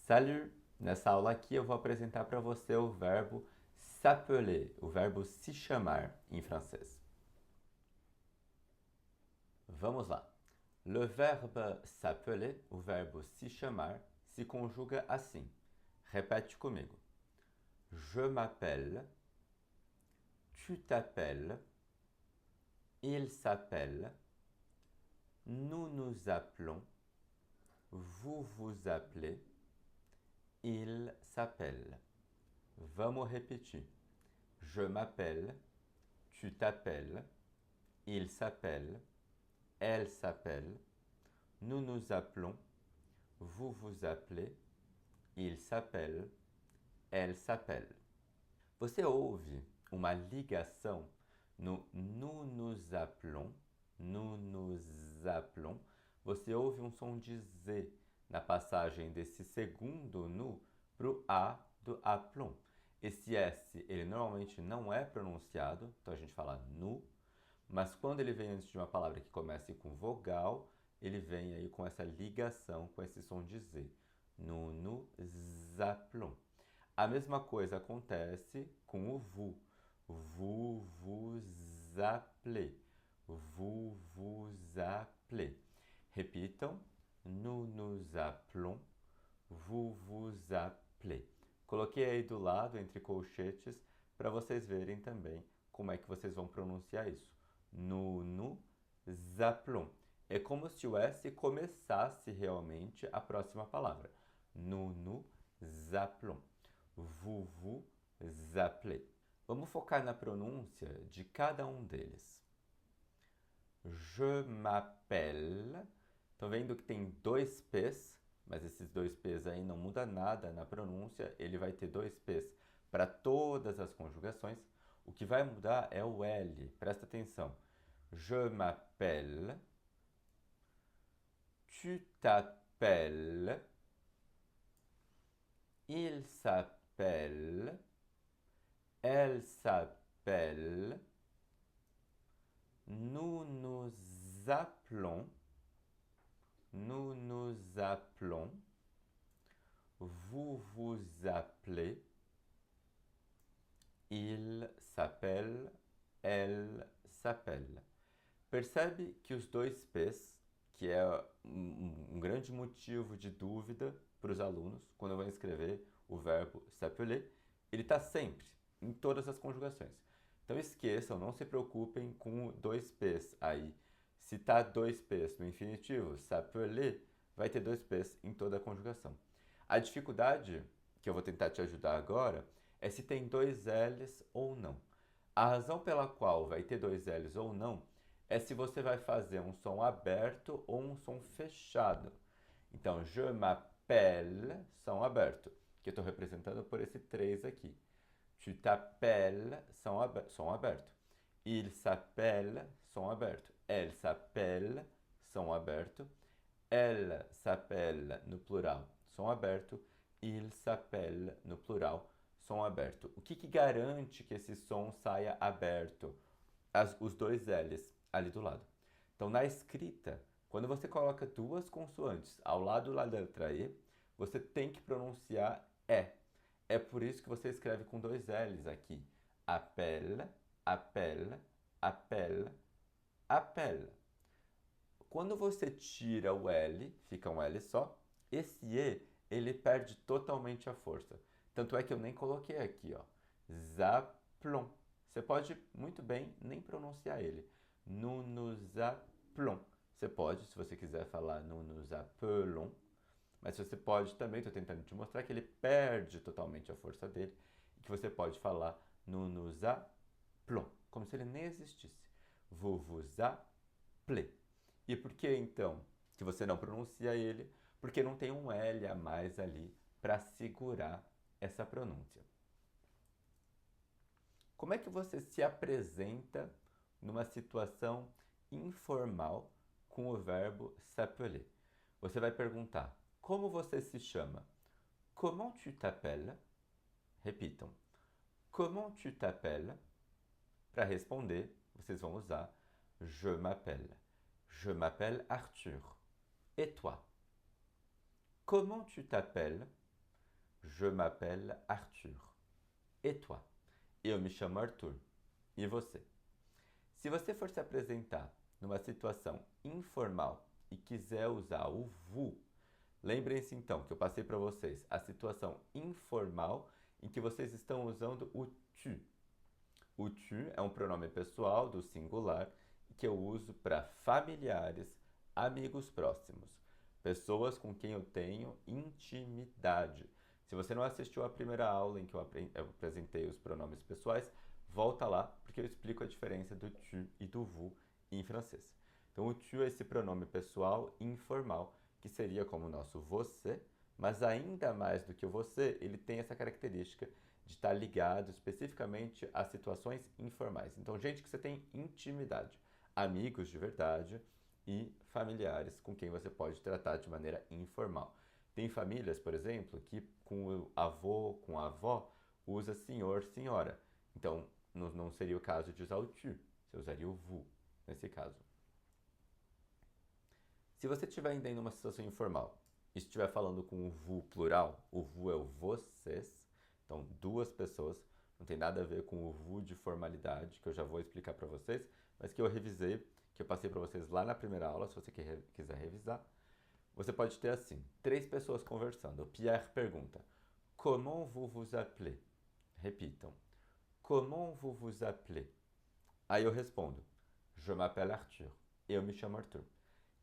Salut! Nessa aula aqui eu vou apresentar para você o verbo s'appeler, o verbo se chamar em francês. Vamos lá. Le verbe s'appeler, o verbo se chamar, se conjuga assim. Repete comigo. Je m'appelle, tu t'appelles, il s'appelle, nous nous appelons, vous vous appelez, il s'appelle. Vamos repetir. Je m'appelle, tu t'appelles, il s'appelle, elle s'appelle, nous nous appelons, vous vous appelez, il s'appelle, elle s'appelle. Você ouve uma ligação no nous nous appelons, nous nous appelons. Você ouve um som de Z na passagem desse segundo nu para o A do appelons. Esse S, ele normalmente não é pronunciado, então a gente fala nu, mas quando ele vem antes de uma palavra que comece com vogal, ele vem aí com essa ligação, com esse som de Z. Nous nous appelons. A mesma coisa acontece com o vous. Vous vous appelez. Vous vous appelez. Repitam. Nous nous appelons. Vous vous appelez. Coloquei aí do lado, entre colchetes, para vocês verem também como é que vocês vão pronunciar isso. Nous nous appelons. É como se o S começasse realmente a próxima palavra. Nous nous appelons. Vous vous appelez. Vamos focar na pronúncia de cada um deles. Je m'appelle. Estão vendo que tem dois P's, mas esses dois P's aí não muda nada na pronúncia. Ele vai ter dois P's para todas as conjugações. O que vai mudar é o L. Presta atenção. Je m'appelle. Tu t'appelles. Il s'appelle. Elle s'appelle. Nous nous appelons. Nous nous appelons. Vous vous appelez. Il s'appelle. Elle s'appelle. Percebe que os dois P's, que é um grande motivo de dúvida para os alunos quando eu vou escrever o verbo s'appeler, ele está sempre, em todas as conjugações. Então esqueçam, não se preocupem com dois P's aí. Se está dois P's no infinitivo, s'appeler, vai ter dois P's em toda a conjugação. A dificuldade, que eu vou tentar te ajudar agora, é se tem dois L's ou não. A razão pela qual vai ter dois L's ou não é se você vai fazer um som aberto ou um som fechado. Então, je m'appelle, som aberto, que eu estou representando por esse 3 aqui. Tu t'appelles, som aberto. Il s'appelle, som aberto. Elle s'appelle, som aberto. Elle s'appelle, no plural, som aberto. Il s'appelle, no plural, som aberto. O que garante que esse som saia aberto? Os dois L's ali do lado. Então, na escrita, quando você coloca duas consoantes ao lado da letra E, você tem que pronunciar E. É por isso que você escreve com dois L's aqui. Appelle, appelle, appelle, appelle. Quando você tira o L, fica um L só, esse E, ele perde totalmente a força. Tanto é que eu nem coloquei aqui, ó. Zaplon. Você pode muito bem nem pronunciar ele. Nous nous appelons. Você pode, se você quiser falar nous nous appelons, mas você pode também, estou tentando te mostrar que ele perde totalmente a força dele e que você pode falar nous nous appelons, como se ele nem existisse. Vous vous appelez. E por que então que você não pronuncia ele? Porque não tem um L a mais ali para segurar essa pronúncia. Como é que você se apresenta numa situação informal com o verbo s'appeler? Você vai perguntar, como você se chama? Comment tu t'appelles? Repitam. Comment tu t'appelles? Para responder, vocês vão usar je m'appelle. Je m'appelle Arthur. Et toi? Comment tu t'appelles? Je m'appelle Arthur. Et toi? Eu me chamo Arthur. E você? Se você for se apresentar numa situação informal e quiser usar o vous, lembrem-se então que eu passei para vocês a situação informal em que vocês estão usando o tu. O tu é um pronome pessoal do singular que eu uso para familiares, amigos próximos, pessoas com quem eu tenho intimidade. Se você não assistiu à primeira aula em que eu apresentei os pronomes pessoais, volta lá, porque eu explico a diferença do tu e do vous em francês. Então, o tu é esse pronome pessoal informal, que seria como o nosso você, mas ainda mais do que o você, ele tem essa característica de estar ligado especificamente a situações informais. Então, gente que você tem intimidade, amigos de verdade e familiares com quem você pode tratar de maneira informal. Tem famílias, por exemplo, que com o avô, com a avó, usa senhor, senhora. Então, não seria o caso de usar o tu, você usaria o vous nesse caso. Se você estiver ainda em uma situação informal e estiver falando com o vous plural, o vous é o vocês, então duas pessoas, não tem nada a ver com o vous de formalidade, que eu já vou explicar para vocês, mas que eu revisei, que eu passei para vocês lá na primeira aula, se você quiser revisar. Você pode ter assim, 3 pessoas conversando. O Pierre pergunta, comment vous vous appelez? Repitam, comment vous vous appelez? Aí eu respondo, je m'appelle Arthur. Eu me chamo Arthur.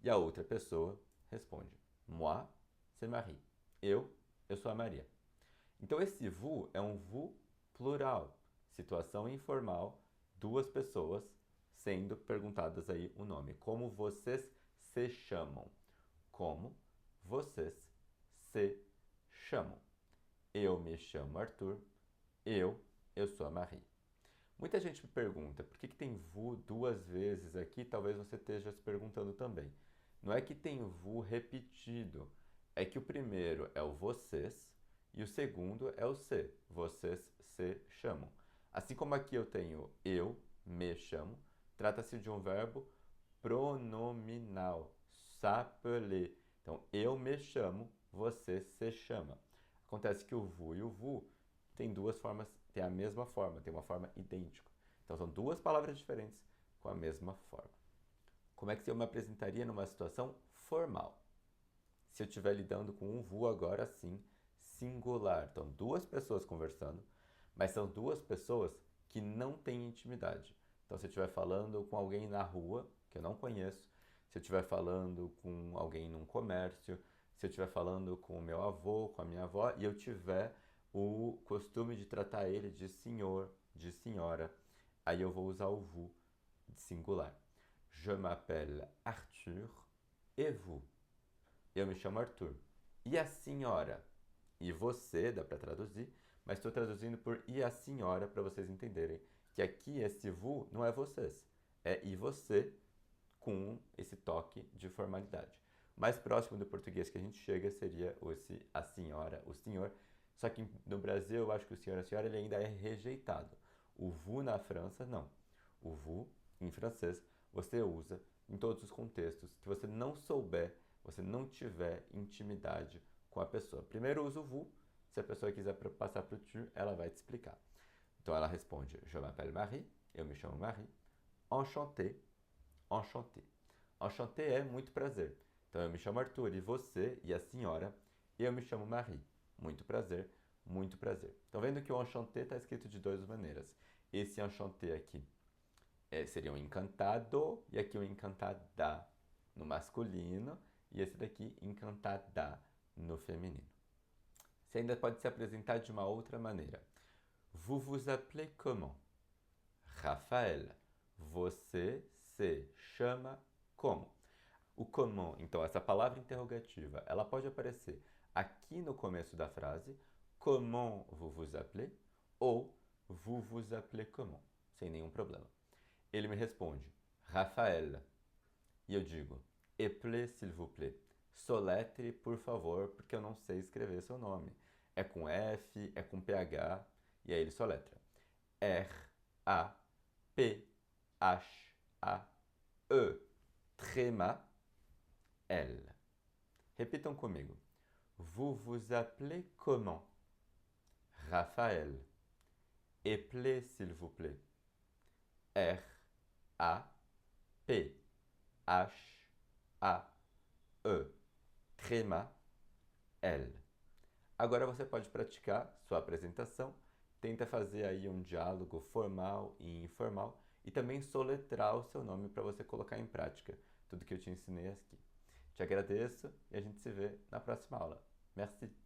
E a outra pessoa responde, moi, c'est Marie. Eu sou a Maria. Então esse vous é um vous plural. Situação informal, 2 pessoas sendo perguntadas aí o nome. Como vocês se chamam? Como vocês se chamam? Eu me chamo Arthur. Eu sou a Marie. Muita gente me pergunta, por que tem vous 2 vezes aqui? Talvez você esteja se perguntando também. Não é que tem vous repetido, é que o primeiro é o vocês e o segundo é o se. Vocês se chamam. Assim como aqui eu tenho eu me chamo, trata-se de um verbo pronominal, s'appeler. Então, eu me chamo, você se chama. Acontece que o vous e o vous tem 2 formas, tem a mesma forma, tem uma forma idêntica. Então, são 2 palavras diferentes com a mesma forma. Como é que eu me apresentaria numa situação formal? Se eu estiver lidando com um vous agora sim, singular. Então, 2 pessoas conversando, mas são 2 pessoas que não têm intimidade. Então, se eu estiver falando com alguém na rua, que eu não conheço, se eu estiver falando com alguém num comércio, se eu estiver falando com o meu avô, com a minha avó, e eu tiver o costume de tratar ele de senhor, de senhora, aí eu vou usar o vous singular. Je m'appelle Arthur, et vous? Eu me chamo Arthur. E a senhora? E você, dá para traduzir, mas estou traduzindo por e a senhora para vocês entenderem que aqui esse vous não é vocês, é e você com esse toque de formalidade. O mais próximo do português que a gente chega seria esse a senhora, o senhor, só que no Brasil eu acho que o senhor e a senhora ele ainda é rejeitado. O vous na França, não. O vous, em francês, você usa em todos os contextos que você não souber, você não tiver intimidade com a pessoa. Primeiro usa o vous, se a pessoa quiser passar para o tu, ela vai te explicar. Então ela responde, je m'appelle Marie, eu me chamo Marie, enchanté, enchanté. Enchanté é muito prazer. Então eu me chamo Arthur e você e a senhora, eu me chamo Marie. Muito prazer, muito prazer. Estão vendo que o enchanté está escrito de 2 maneiras. Esse enchanté aqui seria um encantado e aqui um encantada no masculino e esse daqui encantada no feminino. Você ainda pode se apresentar de uma outra maneira. Vous vous appelez comment? Raphaël. Você se chama como? O comment, então essa palavra interrogativa, ela pode aparecer aqui no começo da frase, comment vous vous appelez? Ou vous vous appelez comment? Sem nenhum problema. Ele me responde, Raphaël. E eu digo, appelez s'il vous plaît. Soletre, por favor, porque eu não sei escrever seu nome. É com F, é com PH, e aí ele soletra. R-A-P-H-A-E, tréma, L. Repitam comigo. Vous vous appelez comment? Raphaël. Appelez, s'il vous plaît. R-A-P-H-A-E. Tréma, L. Agora você pode praticar sua apresentação. Tenta fazer aí um diálogo formal e informal e também soletrar o seu nome para você colocar em prática tudo que eu te ensinei aqui. Te agradeço e a gente se vê na próxima aula. Merci!